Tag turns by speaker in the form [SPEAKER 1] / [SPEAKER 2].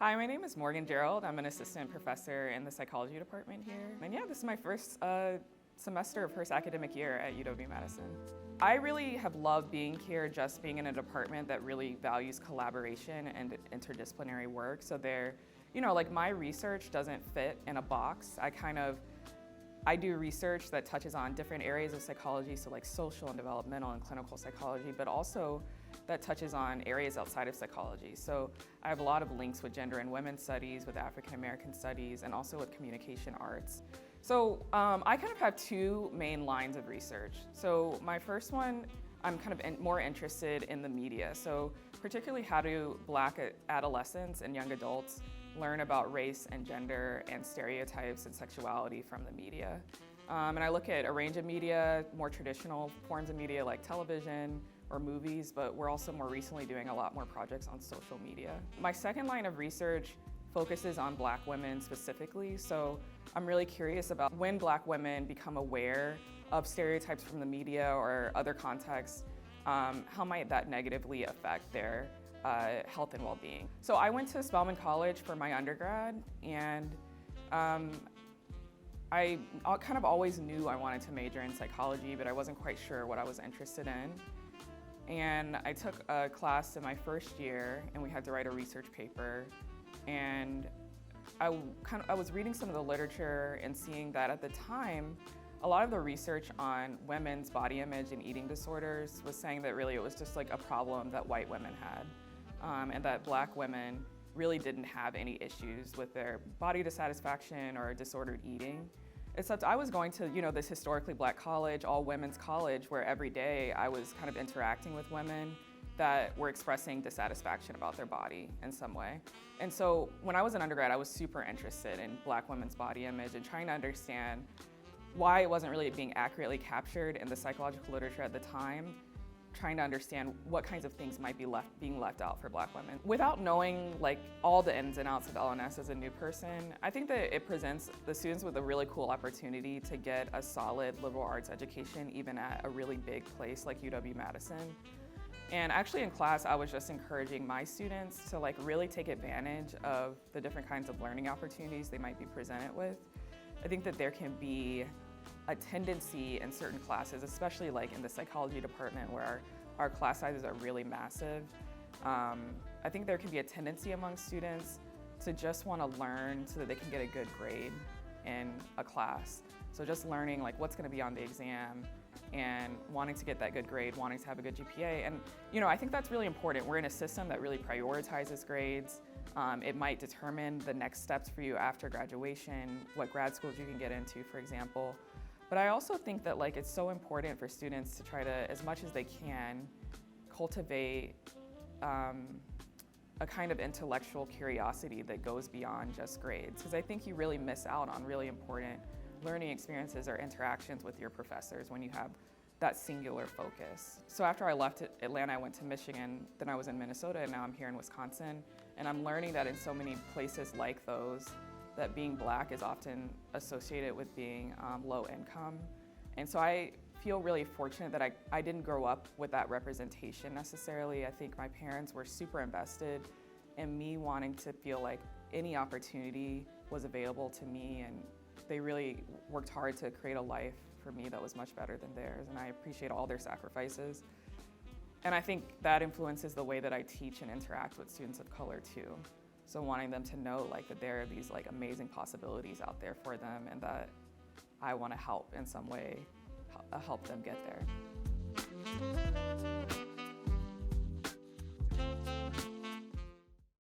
[SPEAKER 1] Hi, my name is Jerald. I'm an assistant professor in the psychology department here. And yeah, this is my first semester of first academic year at UW-Madison. I really have loved being here, just being in a department that really values collaboration and interdisciplinary work. So like my research doesn't fit in a box. I do research that touches on different areas of psychology, so like social and developmental and clinical psychology, but also that touches on areas outside of psychology. So I have a lot of links with gender and women's studies, with African American studies, and also with communication arts. So I kind of have two main lines of research. So my first one, I'm kind of more interested in the media. So particularly how do Black adolescents and young adults learn about race and gender and stereotypes and sexuality from the media. And I look at a range of media, more traditional forms of media like television or movies, but we're also more recently doing a lot more projects on social media. My second line of research focuses on Black women specifically. So I'm really curious about when Black women become aware of stereotypes from the media or other contexts, how might that negatively affect their health and well-being. So I went to Spelman College for my undergrad, and I kind of always knew I wanted to major in psychology, but I wasn't quite sure what I was interested in. And I took a class in my first year, and we had to write a research paper. And I was reading some of the literature and seeing that at the time, a lot of the research on women's body image and eating disorders was saying that really it was just like a problem that white women had. And that Black women really didn't have any issues with their body dissatisfaction or disordered eating. Except I was going to, this historically Black college, all women's college, where every day I was kind of interacting with women that were expressing dissatisfaction about their body in some way. And so when I was an undergrad, I was super interested in Black women's body image and trying to understand why it wasn't really being accurately captured in the psychological literature at the time, trying to understand what kinds of things might be being left out for Black women. Without knowing like all the ins and outs of LNS as a new person, I think that it presents the students with a really cool opportunity to get a solid liberal arts education even at a really big place like UW-Madison. And actually in class, I was just encouraging my students to like really take advantage of the different kinds of learning opportunities they might be presented with. I think that there can be a tendency in certain classes, especially like in the psychology department where our class sizes are really massive. I think there can be a tendency among students to just want to learn so that they can get a good grade in a class. So just learning like what's going to be on the exam and wanting to get that good grade, wanting to have a good GPA. And I think that's really important. We're in a system that really prioritizes grades. It might determine the next steps for you after graduation, what grad schools you can get into, for example. But I also think that like it's so important for students to try to, as much as they can, cultivate a kind of intellectual curiosity that goes beyond just grades. Because I think you really miss out on really important learning experiences or interactions with your professors when you have that singular focus. So after I left Atlanta, I went to Michigan, then I was in Minnesota, and now I'm here in Wisconsin. And I'm learning that in so many places like those, that being Black is often associated with being low income. And so I feel really fortunate that I didn't grow up with that representation necessarily. I think my parents were super invested in me wanting to feel like any opportunity was available to me, and they really worked hard to create a life for me that was much better than theirs, and I appreciate all their sacrifices. And I think that influences the way that I teach and interact with students of color too. So wanting them to know like that there are these like amazing possibilities out there for them, and that I want to help in some way, help them get there.